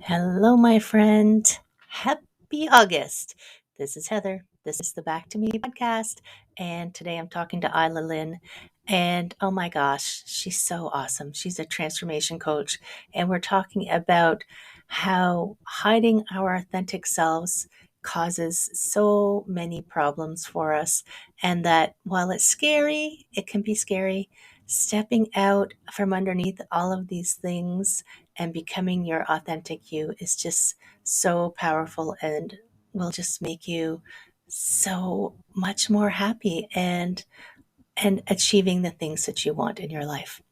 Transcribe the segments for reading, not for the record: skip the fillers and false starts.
Hello, my friend. Happy August. This is Heather. This is the Back to Me podcast. And today I'm talking to Illa Lynn. And oh my gosh, she's so awesome. She's a transformation coach. And we're talking about how hiding our authentic selves causes so many problems for us. And that while it's scary, it can be scary. Stepping out from underneath all of these things and becoming your authentic you is just so powerful and will just make you so much more happy and achieving the things that you want in your life.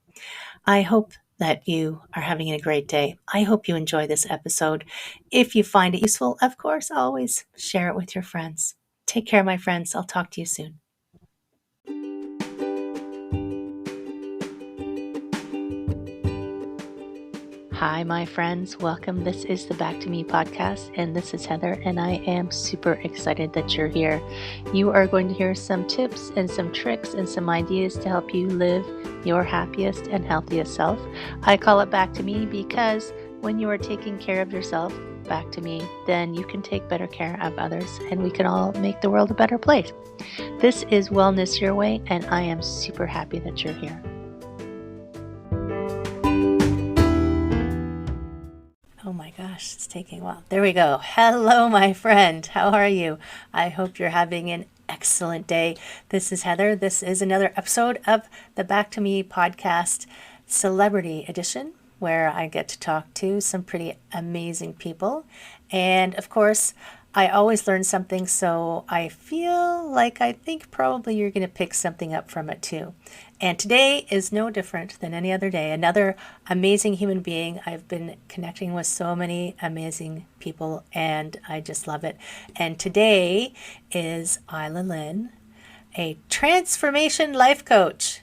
I hope that you are having a great day. I hope you enjoy this episode. If you find it useful, of course, always share it with your friends. Take care, my friends. I'll talk to you soon. Hi, my friends. Welcome. This is the Back to Me podcast, and this is Heather, and I am super excited that you're here. You are going to hear some tips and some tricks and some ideas to help you live your happiest and healthiest self. I call it Back to Me because when you are taking care of yourself, back to me, then you can take better care of others, and we can all make the world a better place. This is Wellness Your Way, and I am super happy that you're here. Oh my gosh, it's taking a while. There we go. Hello, my friend. How are you? I hope you're having an excellent day. This is Heather. This is another episode of the Back to Me podcast, Celebrity Edition, where I get to talk to some pretty amazing people. And of course, I always learn something, so I feel like I think probably you're going to pick something up from it too. And today is no different than any other day. Another amazing human being. I've been connecting with so many amazing people, and I just love it. And today is Illa Lynn, a transformation life coach.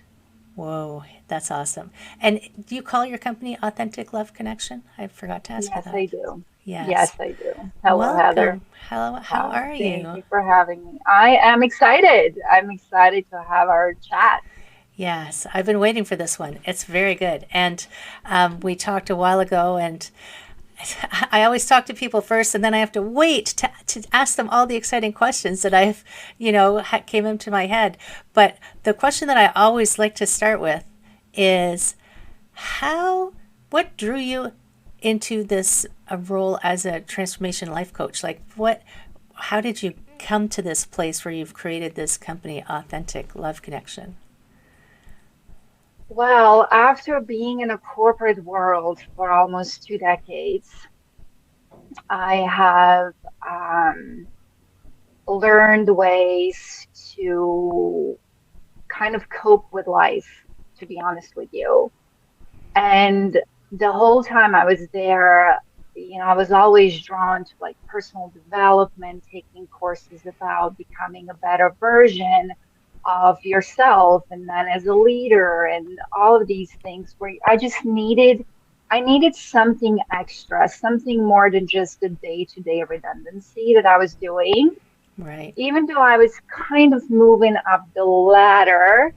Whoa, that's awesome. And do you call your company Authentic Love Connection? I forgot to ask you Yes, that. I do. Yes. Yes, I do. Hello, Heather. Welcome. Hello, how are Thank you? you for having me. I am excited. I'm excited to have our chat. Yes, I've been waiting for this one. It's very good. And we talked a while ago, and I always talk to people first, and then I have to wait to ask them all the exciting questions that I've, came into my head. But the question that I always like to start with is what drew you into this role as a transformation life coach? How did you come to this place where you've created this company, Authentic Love Connection? Well, after being in a corporate world for almost 2 decades, I have learned ways to kind of cope with life, to be honest with you. And the whole time I was there, I was always drawn to like personal development, taking courses about becoming a better version of yourself, and then as a leader, and all of these things where I needed something extra, something more than just the day-to-day redundancy that I was doing. Right. Even though I was kind of moving up the ladder,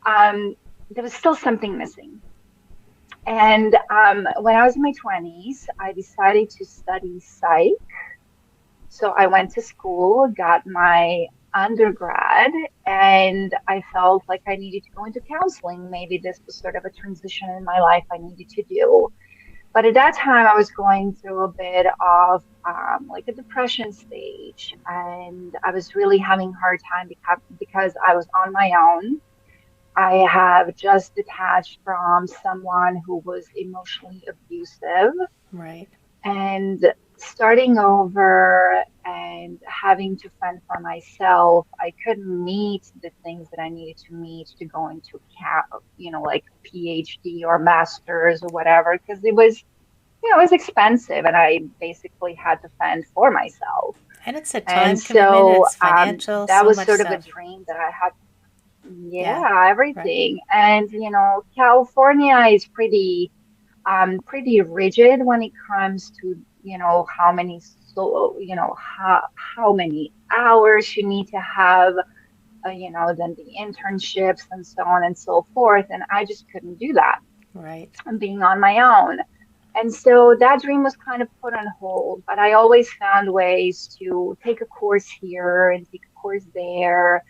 there was still something missing. And when I was in my 20s, I decided to study psych. So I went to school, got my undergrad, and I felt like I needed to go into counseling. Maybe this was sort of a transition in my life I needed to do. But at that time, I was going through a bit of like a depression stage, and I was really having a hard time because I was on my own. I have just detached from someone who was emotionally abusive, Right. and starting over and having to fend for myself. I couldn't meet the things that I needed to meet to go into like PhD or master's or whatever, because it was expensive, and I basically had to fend for myself. And it's a And time commitment, so it's financial, that so was much sort of a stuff. dream that I had. Yeah. Yeah, Right. everything. And California is pretty rigid when it comes to, how many hours you need to have, then the internships and so on and so forth. And I just couldn't do that Right. and being on my own. And so that dream was kind of put on hold, but I always found ways to take a course here and take a course there.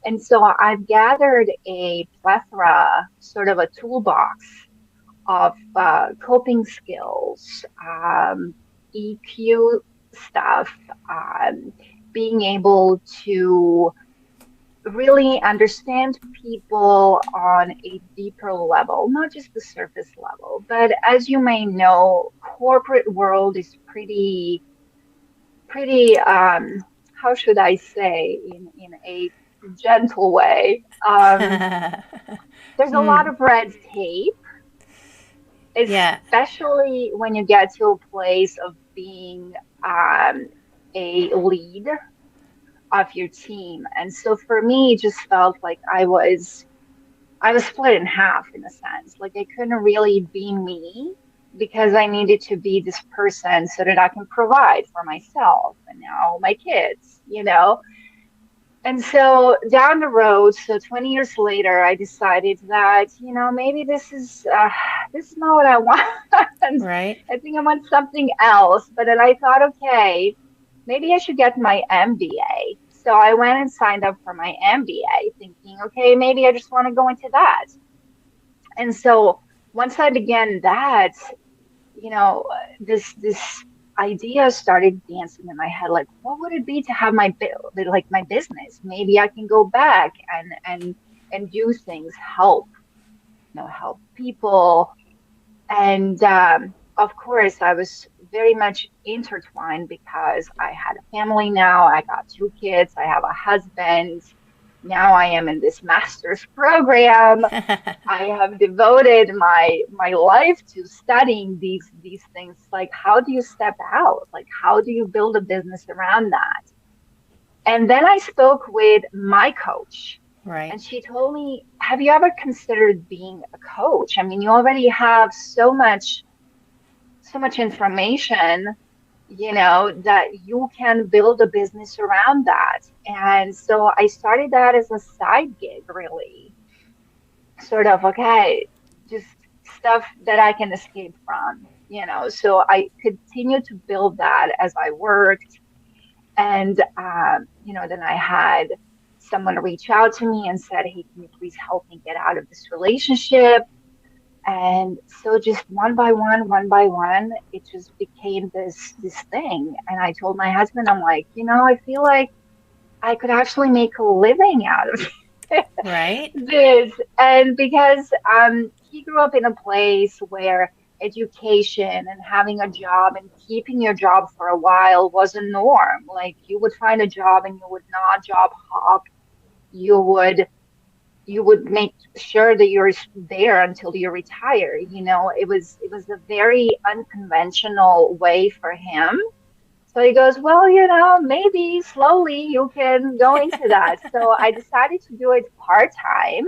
And so I've gathered a plethora, sort of a toolbox of coping skills, EQ stuff, um, being able to really understand people on a deeper level, not just the surface level. But as you may know, corporate world is pretty how should I say in a gentle way. There's a lot Mm, of red tape, yeah. especially when you get to a place of being um, a lead of your team. And so for me, it just felt like I was split in half in a sense. Like I couldn't really be me because I needed to be this person so that I can provide for myself and now my kids. And so down the road, so 20 years later, I decided that, maybe this is not what I want. Right. I think I want something else. But then I thought, okay, maybe I should get my MBA. So I went and signed up for my MBA, thinking, okay, maybe I just want to go into that. And so once I began that, this idea started dancing in my head, like what would it be to have my business? Maybe I can go back and do things, help people. And of course I was very much intertwined because I had a family now. I got two kids, I have a husband. Now I am in this master's program. I have devoted my life to studying these things. Like, how do you step out? Like, how do you build a business around that? And then I spoke with my coach, Right. and she told me, "Have you ever considered being a coach? I mean, you already have so much information, that you can build a business around that." And so I started that as a side gig, really sort of okay, just stuff that I can escape from, So I continued to build that as I worked. And, then I had someone reach out to me and said, hey, can you please help me get out of this relationship? And so just one by one, it just became this thing. And I told my husband, I'm like, I feel like I could actually make a living out of Right. this. And because he grew up in a place where education and having a job and keeping your job for a while was a norm. Like you would find a job and you would not job hop. You would make sure that you're there until you retire. It was a very unconventional way for him. So he goes, well, maybe slowly you can go into that. So I decided to do it part time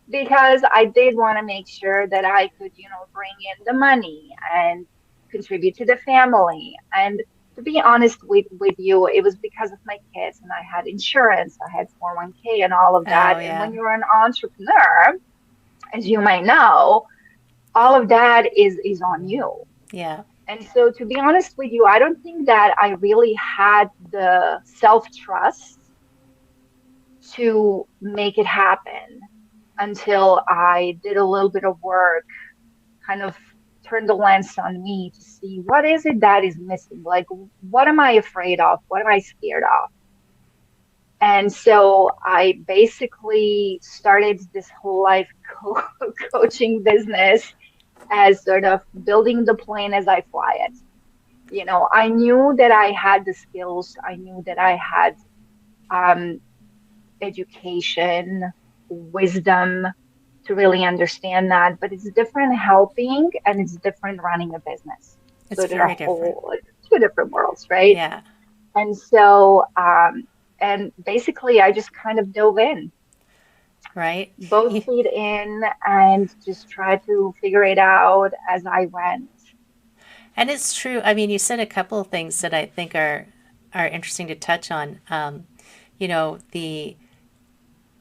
because I did want to make sure that I could, bring in the money and contribute to the family. And to be honest with you, it was because of my kids and I had insurance, I had 401k and all of that. Oh, And yeah. when you're an entrepreneur, as you might know, all of that is on you. Yeah. And so, to be honest with you, I don't think that I really had the self trust to make it happen until I did a little bit of work, kind of turned the lens on me to see what is it that is missing? Like, what am I afraid of? What am I scared of? And so I basically started this whole life coaching business as sort of building the plane as I fly it. I knew that I had the skills. I knew that I had um, education, wisdom to really understand that. But it's different helping and it's different running a business. It's So there are very different. whole like, two different worlds, right? Yeah. And so, and basically, I just kind of dove in, Right. both feet in, and just tried to figure it out as I went. And it's true. I mean, you said a couple of things that I think are interesting to touch on. You know,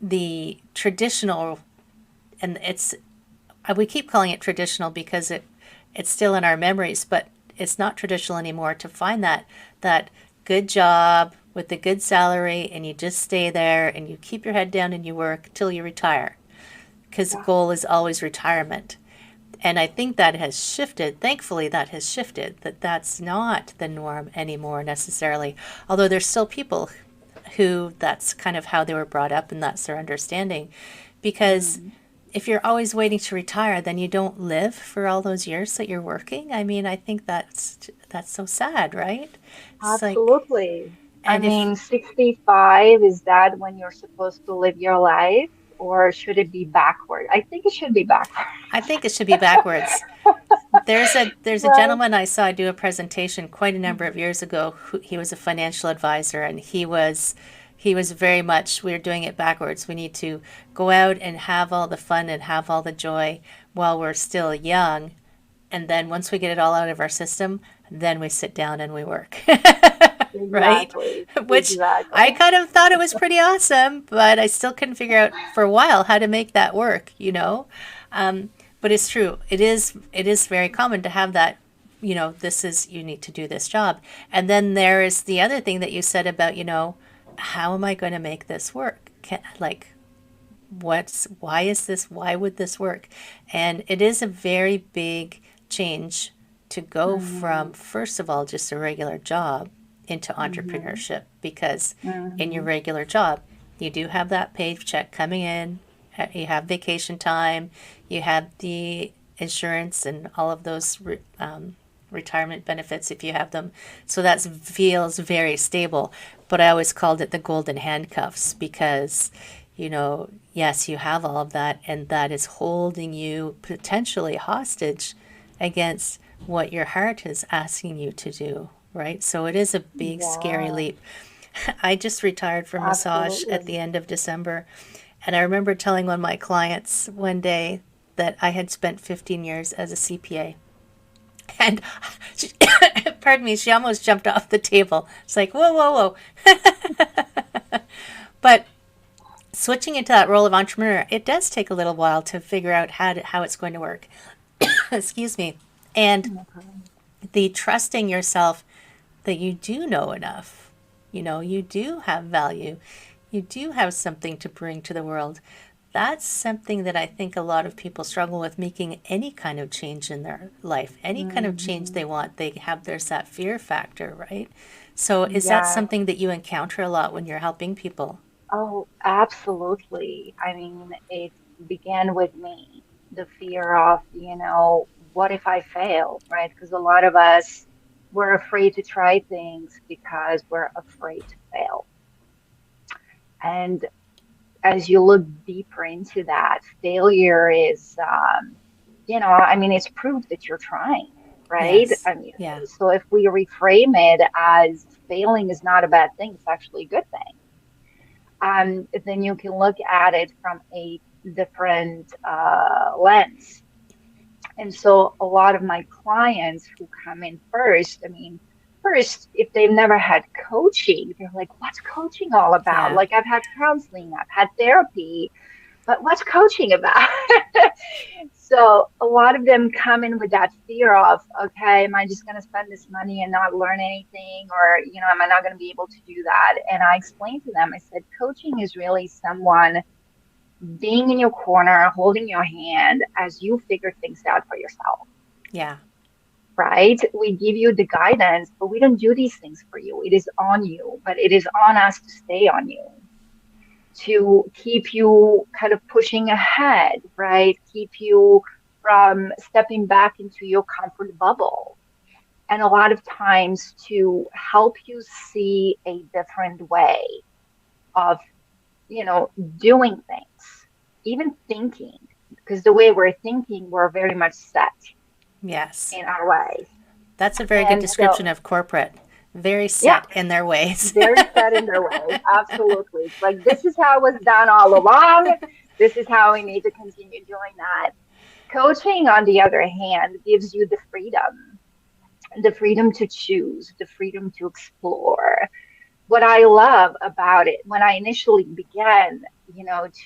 the traditional, and it's we keep calling it traditional because it's still in our memories, but it's not traditional anymore to find that good job with the good salary and you just stay there and you keep your head down and you work till you retire because the Yeah. goal is always retirement. And I think that has shifted. Thankfully, that has shifted. That's not the norm anymore necessarily. Although there's still people who that's kind of how they were brought up and that's their understanding. Because Mm, if you're always waiting to retire, then you don't live for all those years that you're working. I mean, I think that's so sad, right? It's like, absolutely. I and if mean, 65, is that when you're supposed to live your life, or should it be backward? I think it should be backward. I think it should be backwards. There's a Right. gentleman I saw do a presentation quite a number of years ago. He was a financial advisor, and he was very much, we're doing it backwards. We need to go out and have all the fun and have all the joy while we're still young, and then once we get it all out of our system, then we sit down and we work. Right? Exactly. Which I Exactly. kind of thought it was pretty awesome, but I still couldn't figure out for a while how to make that work. Um, but it's true. It is very common to have that, this is you need to do this job. And then there is the other thing that you said about, how am I going to make this work? Like why would this work? And it is a very big change to go Hmm. from, first of all, just a regular job into Hmm. entrepreneurship, because in your Hmm. regular job you do have that paycheck coming in, you have vacation time, you have the insurance and all of those retirement benefits if you have them. So that feels very stable. But I always called it the golden handcuffs because, yes, you have all of that, and that is holding you potentially hostage against what your heart is asking you to do, right? So it is a big, scary Yeah, leap. I just retired from massage at absolutely. the end of December, and I remember telling one of my clients one day that I had spent 15 years as a CPA. And she, pardon me, she almost jumped off the table. It's like, whoa, whoa, whoa. But switching into that role of entrepreneur, it does take a little while to figure out how it's going to work. Excuse me. And Okay. the trusting yourself that you do know enough. You do have value. You do have something to bring to the world. That's something that I think a lot of people struggle with making any kind of change in their life, any kind of change Hmm. they want. There's that fear factor, right? So, is that Yeah. something that you encounter a lot when you're helping people? Oh, absolutely. I mean, it began with me, the fear of, what if I fail, right? Because a lot of us, we're afraid to try things because we're afraid to fail. And as you look deeper into that, failure is, I mean, it's proof that you're trying, right? Yes. I mean, Yeah. so if we reframe it as failing is not a bad thing, it's actually a good thing, then you can look at it from a different lens. And so a lot of my clients who come in first, I mean, first, if they've never had coaching, they're like, what's coaching all about? Yeah. Like, I've had counseling, I've had therapy, but what's coaching about? So a lot of them come in with that fear of, okay, am I just going to spend this money and not learn anything? Or, am I not going to be able to do that? And I explained to them, I said, coaching is really someone being in your corner, holding your hand as you figure things out for yourself, Yeah. right? We give you the guidance, but we don't do these things for you. It is on you, but it is on us to stay on you, to keep you kind of pushing ahead, right? Keep you from stepping back into your comfort bubble. And a lot of times to help you see a different way of, you know, doing things, even thinking, because the way we're thinking, we're very much set Yes. in our ways. That's a very good And so, description of corporate. Very yeah, set in their ways. very set in their ways. Absolutely. It's like, this is how it was done all along. This is how we need to continue doing that. Coaching, on the other hand, gives you the freedom to choose, the freedom to explore. What I love about it, when I initially began,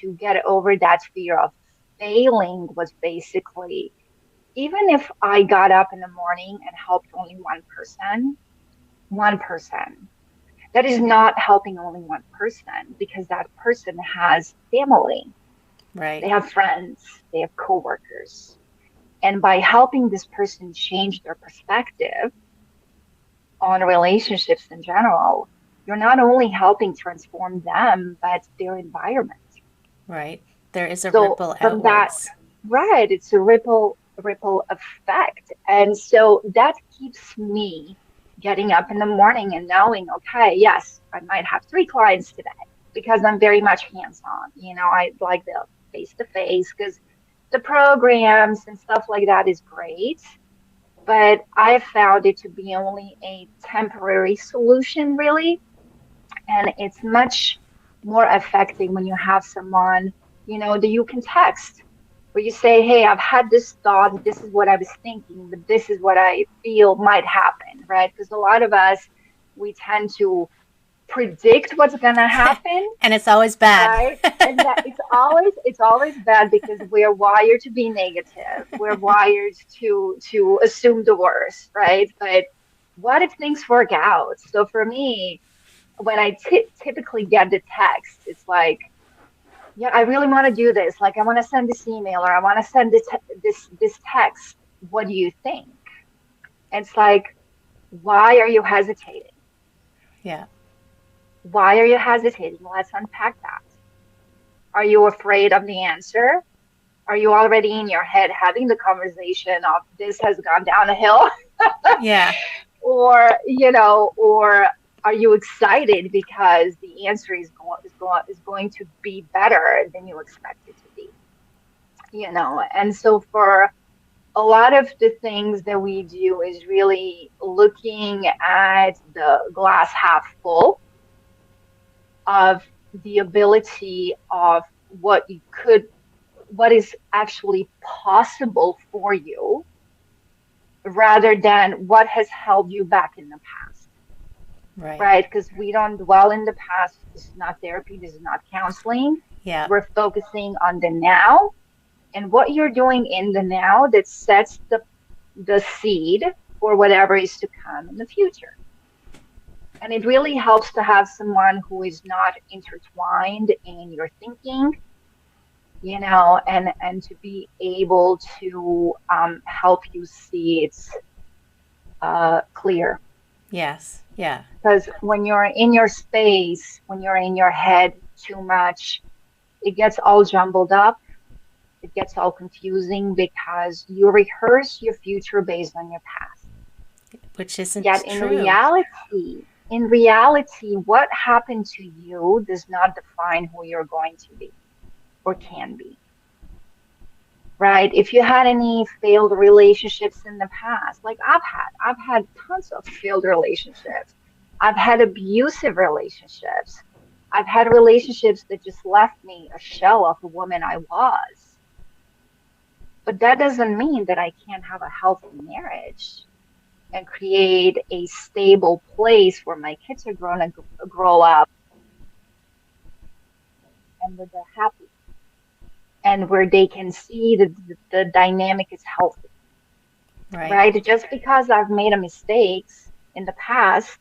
to get over that fear of failing, was basically, even if I got up in the morning and helped only one person, that is not helping only one person because that person has family, Right. they have friends, they have coworkers. And by helping this person change their perspective on relationships in general, you're not only helping transform them, but their environment. Right. There is a So ripple from that, outwards. right, it's a ripple effect. And so that keeps me getting up in the morning and knowing, okay, yes, I might have three clients today because I'm very much hands-on. I like the face to face because the programs and stuff like that is great, but I found it to be only a temporary solution, really. And it's much more affecting when you have someone, that you can text, where you say, hey, I've had this thought, this is what I was thinking, but this is what I feel might happen, right? Because a lot of us, we tend to predict what's going to happen, And it's always bad. right? And that it's always bad because we're wired to be negative. We're wired to assume the worst, right? But what if things work out? So for me, when I typically get the text, it's like, yeah, I really want to do this. Like, I want to send this email or I want to send this text. What do you think? And it's like, why are you hesitating? Yeah. Why are you hesitating? Let's unpack that. Are you afraid of the answer? Are you already in your head having the conversation of this has gone down a hill? Yeah. or are you excited because the answer is going to be better than you expect it to be? And so for a lot of the things that we do is really looking at the glass half full of the ability of what is actually possible for you rather than what has held you back in the past, Right. right? Because we don't dwell in the past. This is not therapy, this is not counseling. Yeah. We're focusing on the now and what you're doing in the now that sets the seed for whatever is to come in the future. And it really helps to have someone who is not intertwined in your thinking, and to be able to help you see it's clear. Yes. Yeah. Because when you're in your space, when you're in your head too much, it gets all jumbled up. It gets all confusing because you rehearse your future based on your past. Which isn't Yet true. in reality, what happened to you does not define who you're going to be or can be. Right? If you had any failed relationships in the past, like I've had tons of failed relationships. I've had abusive relationships. I've had relationships that just left me a shell of the woman I was. But that doesn't mean that I can't have a healthy marriage and create a stable place where my kids are going to grow up and where they're happy and where they can see that the dynamic is healthy, Right. right? Just because I've made a mistakes in the past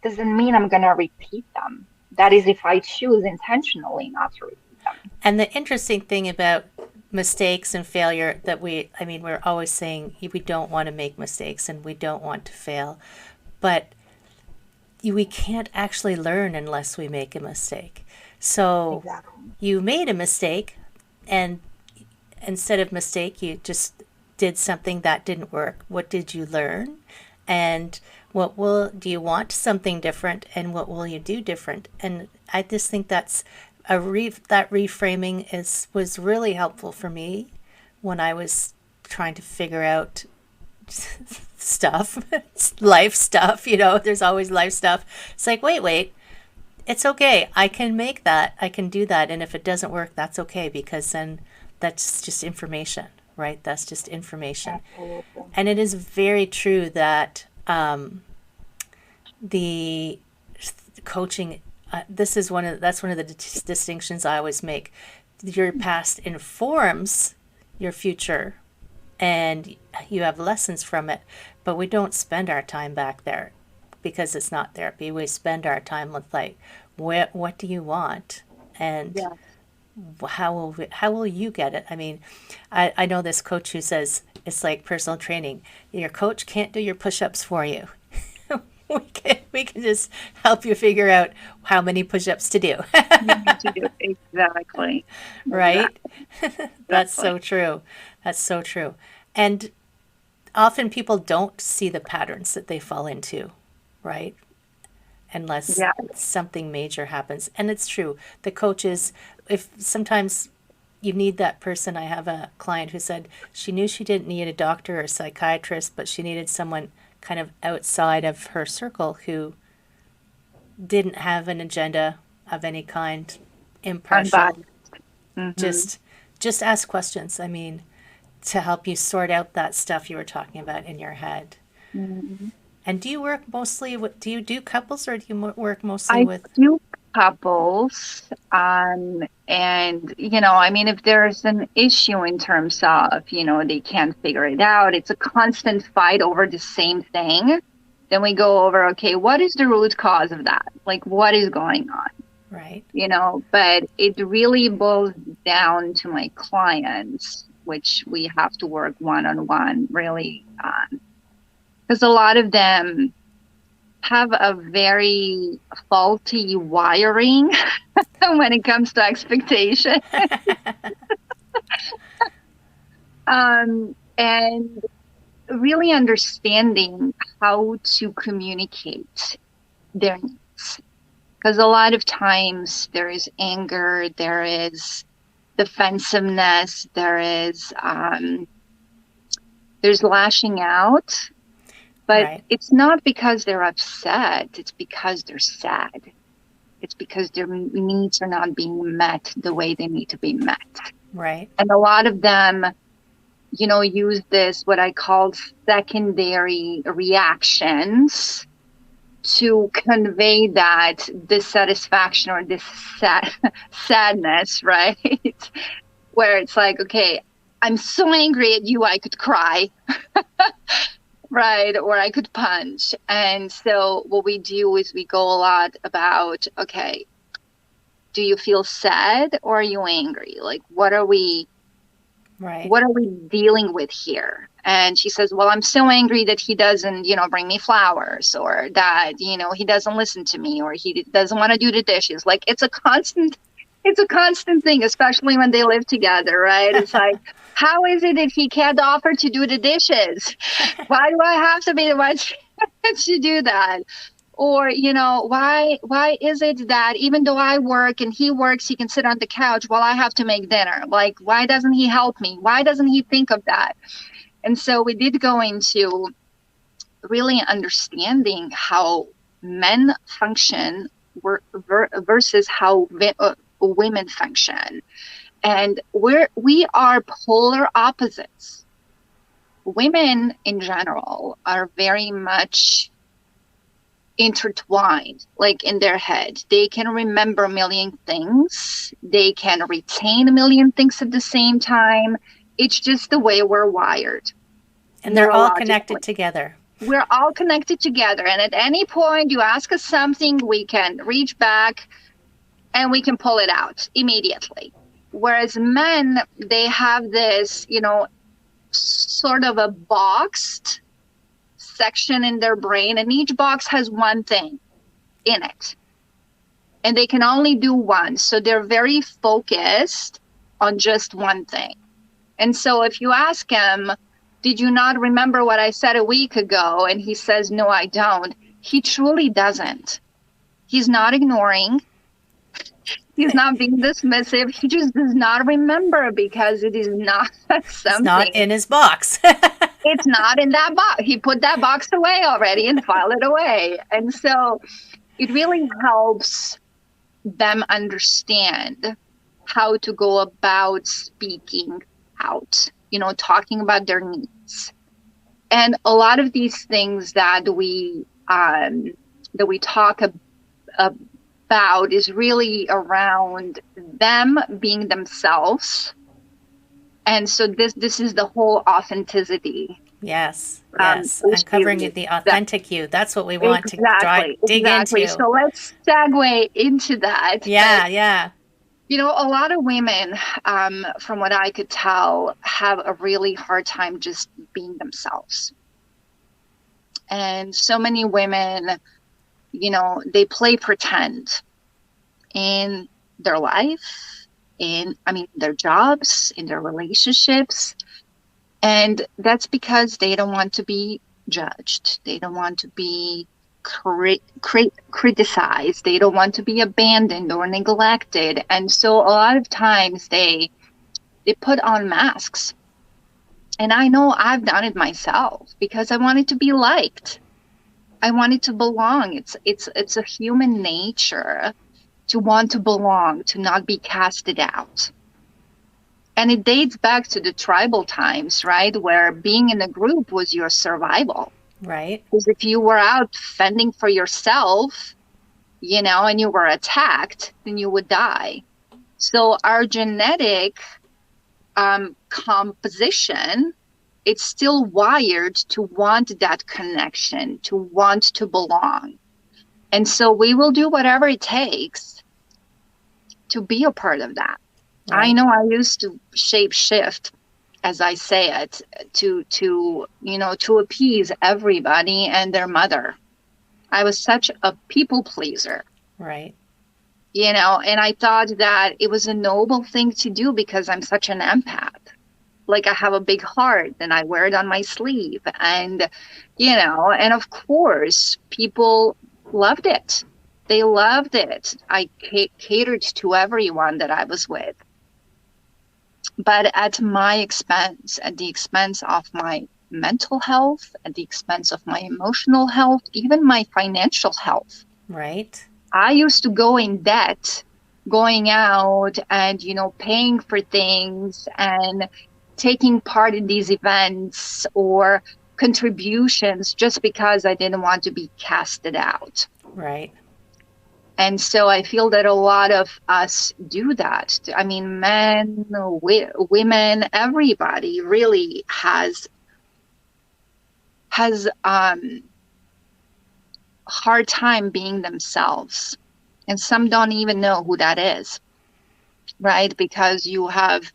doesn't mean I'm going to repeat them. That is if I choose intentionally not to repeat them. And the interesting thing about mistakes and failure that we're always saying we don't want to make mistakes and we don't want to fail, but we can't actually learn unless we make a mistake. So Exactly. you made a mistake, and instead of mistake, you just did something that didn't work. What did you learn? And do you want something different, and what will you do different? And I just think that reframing was really helpful for me when I was trying to figure out stuff, life stuff, there's always life stuff. It's like, wait, it's okay. I can make that. I can do that. And if it doesn't work, that's okay because then that's just information, right? That's just information. Absolutely. And it is very true that the coaching, that's one of the distinctions I always make. Your past informs your future and you have lessons from it, but we don't spend our time back there because it's not therapy. We spend our time with like, what do you want? And Yes. how will you get it? I mean, I know this coach who says it's like personal training. Your coach can't do your push-ups for you. We can just help you figure out how many push-ups to do. You need to do exactly. Right? That's Exactly. so true. That's so true. And often people don't see the patterns that they fall into, right? Unless Yeah. something major happens. And it's true. The coaches, if sometimes you need that person. I have a client who said she knew she didn't need a doctor or a psychiatrist, but she needed someone kind of outside of her circle who didn't have an agenda of any kind, impartial. Unbiased. Mm-hmm. Just just ask questions. I mean, to help you sort out that stuff you were talking about in your head. Mm-hmm. And do you work mostly with, do you do couples or do you work mostly I with, do couples, and I mean, if there's an issue in terms of, they can't figure it out, it's a constant fight over the same thing. Then we go over, okay, what is the root cause of that? Like, what is going on? right? But it really boils down to my clients, which we have to work one-on-one really on, because a lot of them have a very faulty wiring when it comes to expectation. And really understanding how to communicate their needs. Because a lot of times there is anger, there is defensiveness, there's lashing out, but Right, it's not because they're upset, it's because they're sad. It's because their needs are not being met the way they need to be met. right. And a lot of them, use this, what I call secondary reactions, to convey that dissatisfaction or this sadness, right? Where it's like, okay, I'm so angry at you, I could cry, right? Or I could punch. And so what we do is we go a lot about, okay, do you feel sad or are you angry? Like, Right. what are we dealing with here? And she says, well, I'm so angry that he doesn't, bring me flowers, or that, he doesn't listen to me, or he doesn't want to do the dishes. Like, it's a constant thing, especially when they live together, right? It's like, how is it that he can't offer to do the dishes? Why do I have to be the one to do that? Or, why is it that even though I work and he works, he can sit on the couch while I have to make dinner? Like, why doesn't he help me? Why doesn't he think of that? And so we did go into really understanding how men function versus how women function. And we are polar opposites. Women in general are very much intertwined, like in their head. They can remember a million things. They can retain a million things at the same time. It's just the way we're wired And they're all connected neurologically. together. We're all connected together. And at any point you ask us something, we can reach back and we can pull it out immediately. Whereas men, they have this, sort of a boxed section in their brain, and each box has one thing in it. And they can only do one. So they're very focused on just one thing. And so if you ask him, did you not remember what I said a week ago? And he says, no, I don't. He truly doesn't. He's not ignoring. He's not being dismissive. He just does not remember because it is not It's not something. in his box. It's not in that box. He put that box away already and filed it away. And so it really helps them understand how to go about speaking out, talking about their needs. And a lot of these things that we talk about is really around them being themselves And so this is the whole authenticity Yes, yes. Uncovering issue. the That authentic you. That's what we want to dig exactly. into. So let's segue into that. But Yeah, yeah. a lot of women, from what I could tell, have a really hard time just being themselves. And so many women, they play pretend in their life, their jobs, in their relationships. And that's because they don't want to be judged. They don't want to be criticized. They don't want to be abandoned or neglected. And so a lot of times they put on masks. And I know I've done it myself because I wanted to be liked. I wanted to belong. It's a human nature to want to belong, to not be casted out. And it dates back to the tribal times, right? Where being in a group was your survival. Right, Because if you were out fending for yourself, and you were attacked, then you would die. So our genetic composition, it's still wired to want that connection, to want to belong. And so we will do whatever it takes to be a part of that. I right. know I used to shape shift, as I say it, to appease everybody and their mother. I was such a people pleaser, Right, and I thought that it was a noble thing to do because I'm such an empath. Like I have a big heart and I wear it on my sleeve. And of course, people loved it. They loved it. I catered to everyone that I was with, but at my expense, at the expense of my mental health, at the expense of my emotional health, even my financial health. right, I used to go in debt, going out and, paying for things and taking part in these events or contributions just because I didn't want to be casted out. right, And so I feel that a lot of us do that. I mean, men, women, everybody really has hard time being themselves. And some don't even know who that is, right? Because you have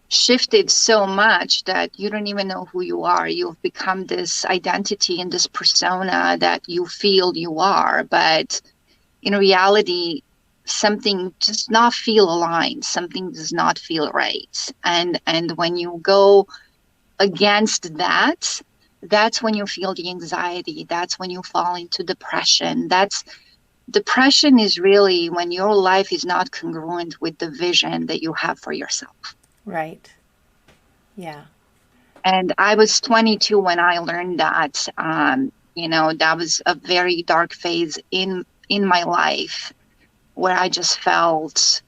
shifted so much that you don't even know who you are. You've become this identity and this persona that you feel you are, but in reality, something does not feel aligned. Something does not feel right. And when you go against that, that's when you feel the anxiety. That's when you fall into depression. Depression is really when your life is not congruent with the vision that you have for yourself. right. Yeah, And I was 22 when I learned that. That was a very dark phase in my life where I just felt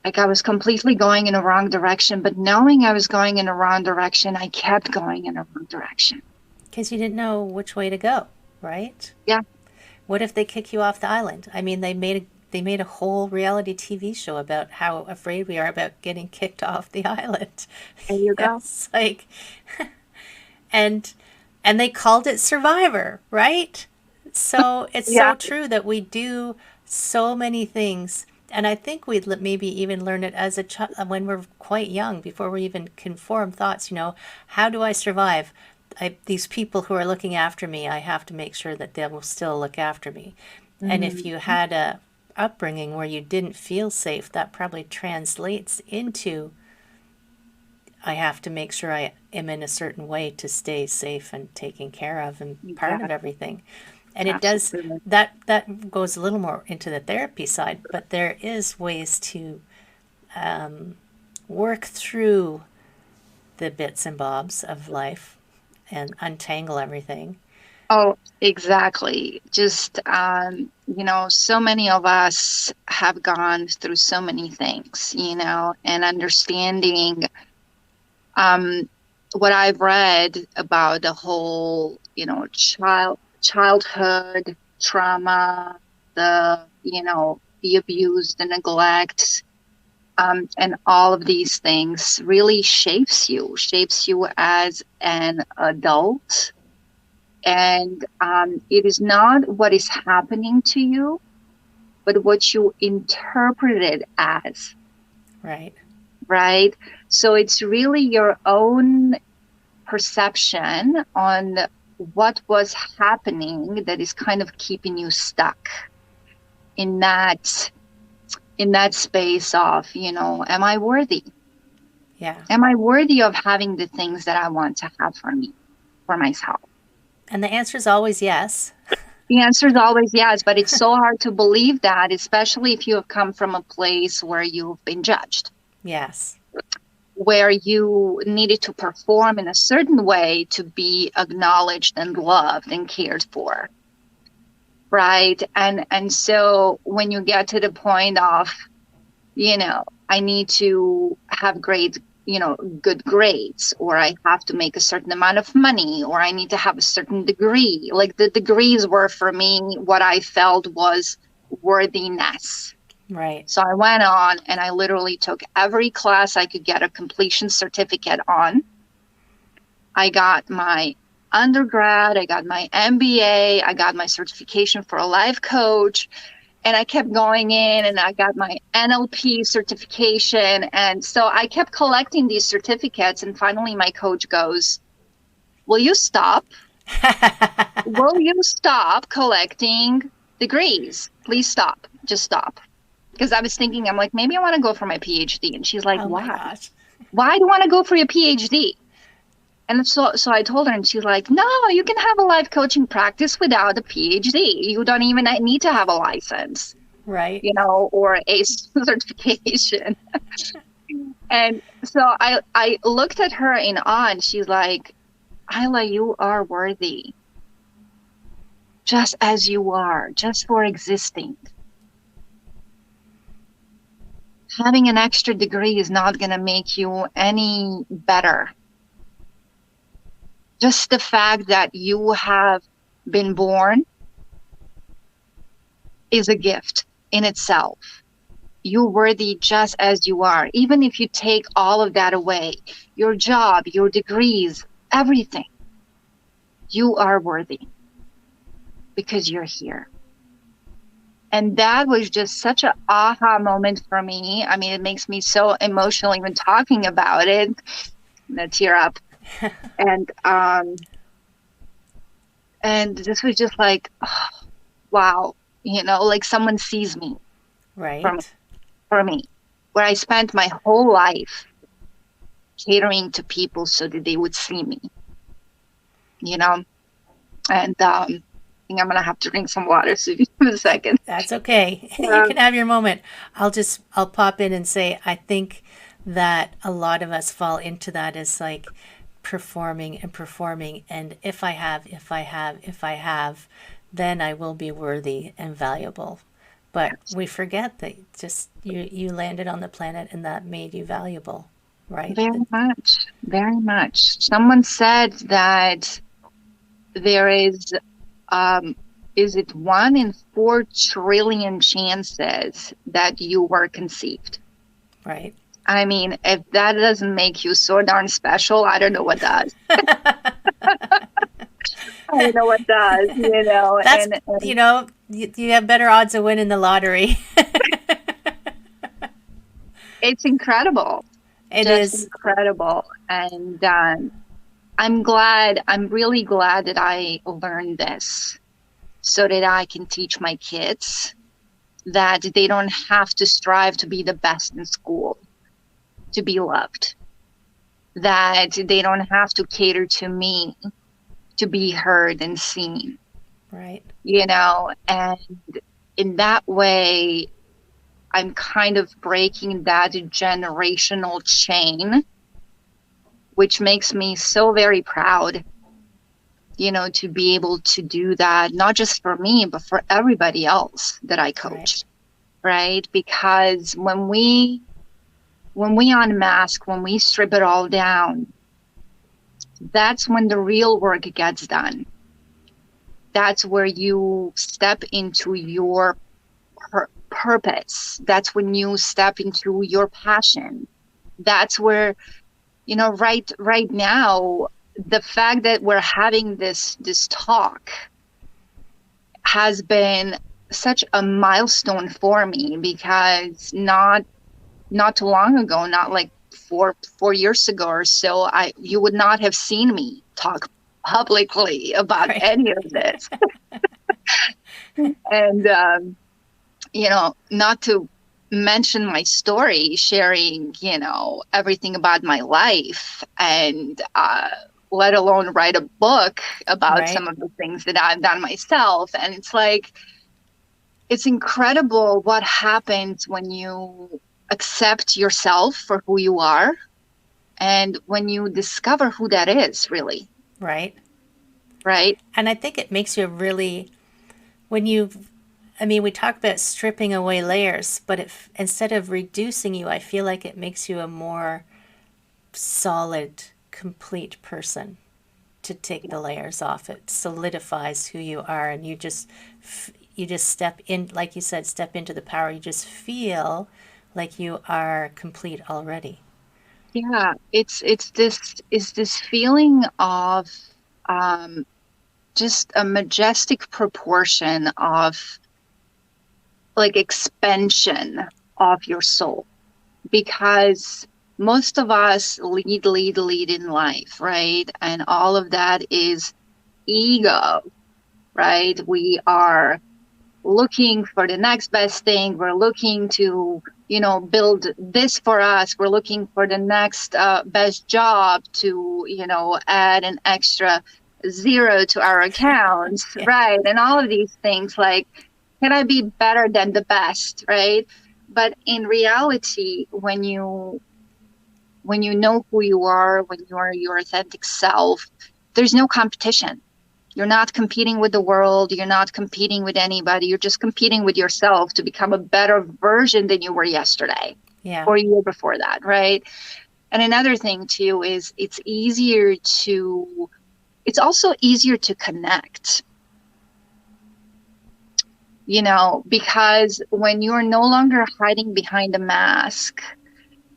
like I was completely going in a wrong direction. But knowing I was going in a wrong direction, I kept going in a wrong direction. because you didn't know which way to go, right? Yeah, What if they kick you off the island? I mean, they made a whole reality TV show about how afraid we are about getting kicked off the island. there you go. It's like, and and they called it Survivor, right? So it's Yeah. so true that we do so many things, and I think we'd maybe even learn it as a when we're quite young, before we even can form thoughts. How do I survive? These people who are looking after me, I have to make sure that they will still look after me. And if Mhm. you had a upbringing where you didn't feel safe, that probably translates into I have to make sure I am in a certain way to stay safe and taken care of and part of Exactly. everything. And it does Absolutely. that goes a little more into the therapy side, but there is ways to work through the bits and bobs of life and untangle everything. Oh, exactly. Just, so many of us have gone through so many things, and understanding um, what I've read about the whole, childhood trauma, the abuse, the neglect. and all of these things really shapes you as an adult. And it is not what is happening to you, but what you interpret it as, Right. right? So it's really your own perception on what was happening that is kind of keeping you stuck in that space of, am I worthy? Yeah. Am I worthy of having the things that I want to have for me, for myself? And the answer is always yes. The answer is always yes, but it's so hard to believe that, especially if you have come from a place where you've been judged, Yes. where you needed to perform in a certain way to be acknowledged and loved and cared for. Right. And so when you get to the point of, I need to have good grades, or I have to make a certain amount of money, or I need to have a certain degree. Like the degrees were for me what I felt was worthiness. Right. So I went on and I literally took every class I could get a completion certificate on. I got my undergrad, I got my MBA, I got my certification for a life coach. And I kept going in and I got my NLP certification. And so I kept collecting these certificates. And finally, my coach goes, Will you stop? Will you stop collecting degrees? Please stop. Just stop. Because I was thinking, I'm like, maybe I want to go for my PhD. And she's like, Oh my why? gosh. Why do you want to go for your PhD? And so I told her, and she's like, no, you can have a life coaching practice without a PhD. You don't even need to have a license, Right. or a certification. And so I looked at her in awe, and she's like, Illa, you are worthy just as you are, just for existing. Having an extra degree is not going to make you any better. Just the fact that you have been born is a gift in itself. You're worthy just as you are. Even if you take all of that away, your job, your degrees, everything, you are worthy because you're here. And that was just such an aha moment for me. I mean, it makes me so emotional even talking about it. I'm gonna tear up. And this was just like, oh, wow, like someone sees me Right. for me, where I spent my whole life catering to people so that they would see me, and I think I'm going to have to drink some water, so give me a second. That's okay. You can have your moment. I'll pop in and say, I think that a lot of us fall into that as like performing and performing. And if I have, then I will be worthy and valuable. But we forget that just you landed on the planet and that made you valuable, right? Very much, very much. Someone said that there is it 1 in 4 trillion chances that you were conceived? Right. I mean, if that doesn't make you so darn special, I don't know what does. I don't know what does, That's, and you have better odds of winning the lottery. it's incredible. It Just is. incredible. And I'm really glad that I learned this so that I can teach my kids that they don't have to strive to be the best in school to be loved, that they don't have to cater to me to be heard and seen, Right. and in that way, I'm kind of breaking that generational chain, which makes me so very proud, to be able to do that, not just for me, but for everybody else that I coach, right? Because when we unmask, when we strip it all down, that's when the real work gets done. That's where you step into your purpose. That's when you step into your passion. That's where, right now, the fact that we're having this talk has been such a milestone for me, because not too long ago, not like four years ago or so, you would not have seen me talk publicly about Right. any of this. And not to mention my story, sharing, everything about my life, and let alone write a book about Right. some of the things that I've done myself. And it's like, it's incredible what happens when you accept yourself for who you are, and when you discover who that is, really, Right. right? And I think it makes you really, when you, I mean, we talk about stripping away layers, but if instead of reducing you, I feel like it makes you a more solid, complete person to take the layers off. It solidifies who you are, and you just step in, like you said, step into the power. You just feel like you are complete already. Yeah, it's this feeling of um just a majestic proportion of like expansion of your soul, because most of us lead in life, right? And all of that is ego, right? We are looking for the next best thing. We're looking to, build this for us. We're looking for the next best job to, add an extra zero to our accounts, Yeah. right? And all of these things, like, can I be better than the best, right? But in reality, when you know who you are, when you're your authentic self, there's no competition. You're not competing with the world. You're not competing with anybody. You're just competing with yourself to become a better version than you were yesterday Yeah. or a year before that, right? And another thing too is it's also easier to connect, because when you're no longer hiding behind a mask,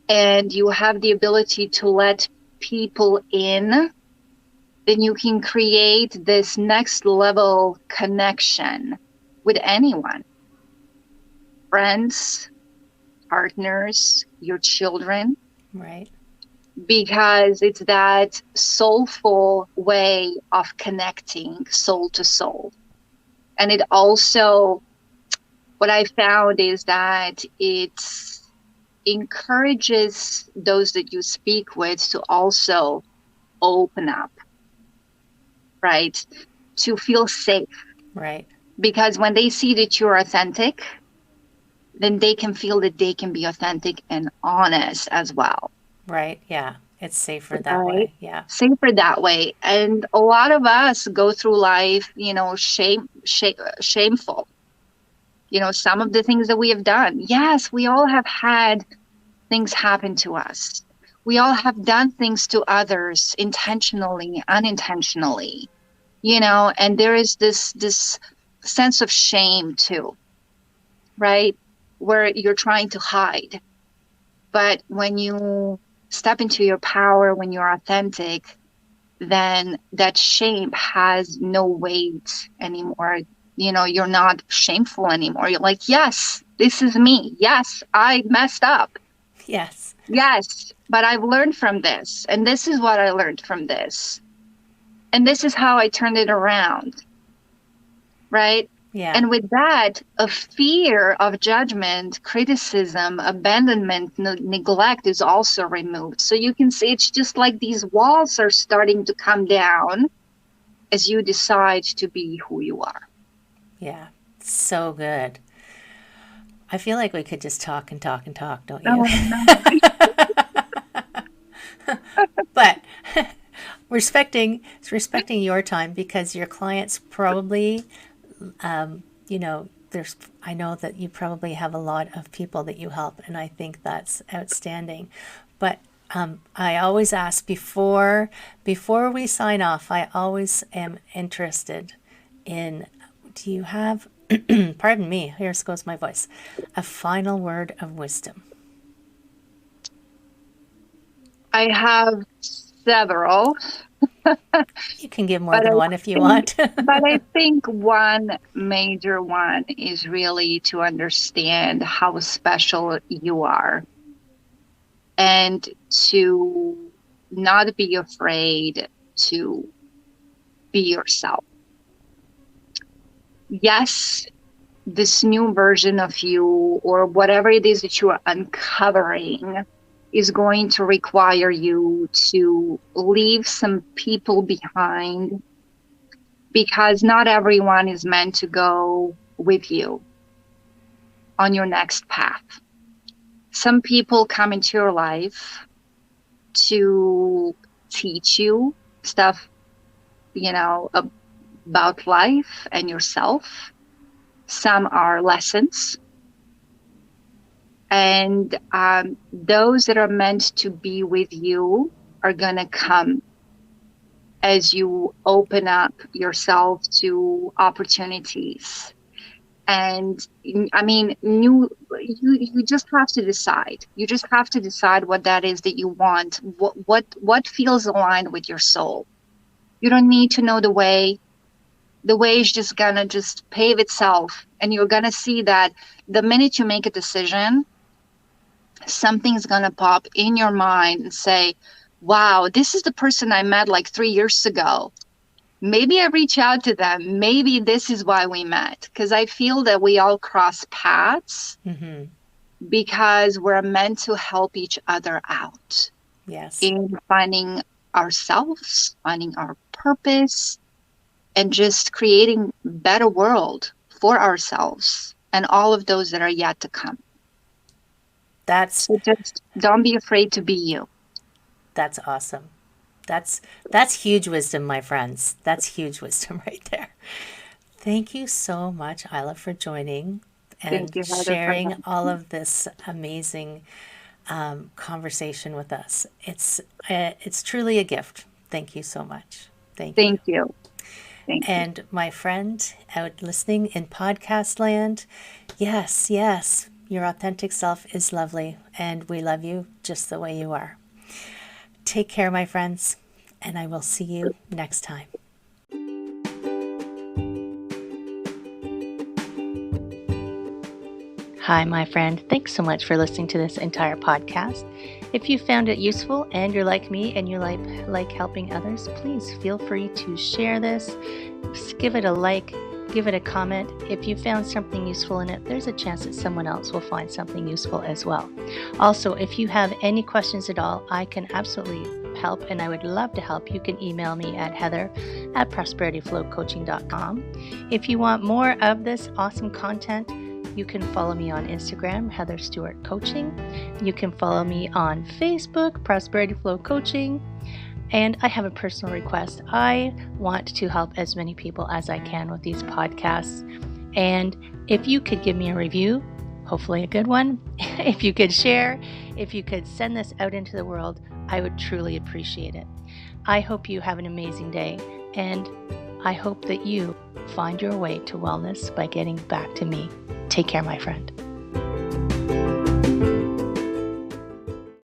and you have the ability to let people in, then you can create this next level connection with anyone, friends, partners, your children, Right. because it's that soulful way of connecting soul to soul. And it also, what I found is that it encourages those that you speak with to also open up, right? To feel safe. Right. Because when they see that you're authentic, then they can feel that they can be authentic and honest as well. Right. Yeah. It's safer that Right? way. Yeah. Safer that way. And a lot of us go through life, shameful. Some of the things that we have done. Yes, we all have had things happen to us. We all have done things to others intentionally, unintentionally, and there is this sense of shame too, right? Where you're trying to hide. But when you step into your power, when you're authentic, then that shame has no weight anymore. You're not shameful anymore. You're like, yes, this is me. Yes, I messed up. Yes. Yes, but I've learned from this. And this is what I learned from this. And this is how I turned it around. Right? Yeah. And with that, a fear of judgment, criticism, abandonment, neglect is also removed. So you can see it's just like these walls are starting to come down as you decide to be who you are. Yeah. So good. I feel like we could just talk and talk and talk, don't you? Oh, no. But respecting your time, because your clients probably, there's, I know that you probably have a lot of people that you help, and I think that's outstanding. But I always ask before we sign off. I always am interested in, do you have Pardon me, here goes my voice. A final word of wisdom. I have several, You can give more but than I one if you think, want. but I think one major one is really to understand how special you are and to not be afraid to be yourself. Yes, this new version of you or whatever it is that you are uncovering is going to require you to leave some people behind because not everyone is meant to go with you on your next path. Some people come into your life to teach you stuff, about life and yourself. Some are lessons. And those that are meant to be with you are going to come as you open up yourself to opportunities. And I mean, you just have to decide. You just have to decide what that is that you want. What feels aligned with your soul. You don't need to know the way. The way is just gonna just pave itself, and you're gonna see that the minute you make a decision, something's going to pop in your mind and say, wow, this is the person I met like 3 years ago. Maybe I reach out to them. Maybe this is why we met. Because I feel that we all cross paths Mm-hmm. because we're meant to help each other out Yes. in finding ourselves, finding our purpose, and just creating a better world for ourselves and all of those that are yet to come. That's So just don't be afraid to be you. that's awesome. That's huge wisdom, my friends. That's huge wisdom right there. Thank you so much, Isla, for joining Thank and you, Heather, for sharing having all me. of this amazing conversation with us. It's truly a gift. Thank you so much. Thank you. Thank you. Thank you. And my friend out listening in podcast land, yes, yes, your authentic self is lovely, and we love you just the way you are. Take care, my friends, and I will see you next time. Hi, my friend. Thanks so much for listening to this entire podcast. If you found it useful and you're like me and you like helping others, please feel free to share this. Give it a like, give it a comment. If you found something useful in it, there's a chance that someone else will find something useful as well. Also, if you have any questions at all, I can absolutely help, and I would love to help. You can email me at heather@prosperityflowcoaching.com. If you want more of this awesome content, you can follow me on Instagram, Heather Stewart Coaching. You can follow me on Facebook, Prosperity Flow Coaching. And I have a personal request. I want to help as many people as I can with these podcasts. And if you could give me a review, hopefully a good one, if you could share, if you could send this out into the world, I would truly appreciate it. I hope you have an amazing day, and I hope that you find your way to wellness by getting back to me. Take care, my friend.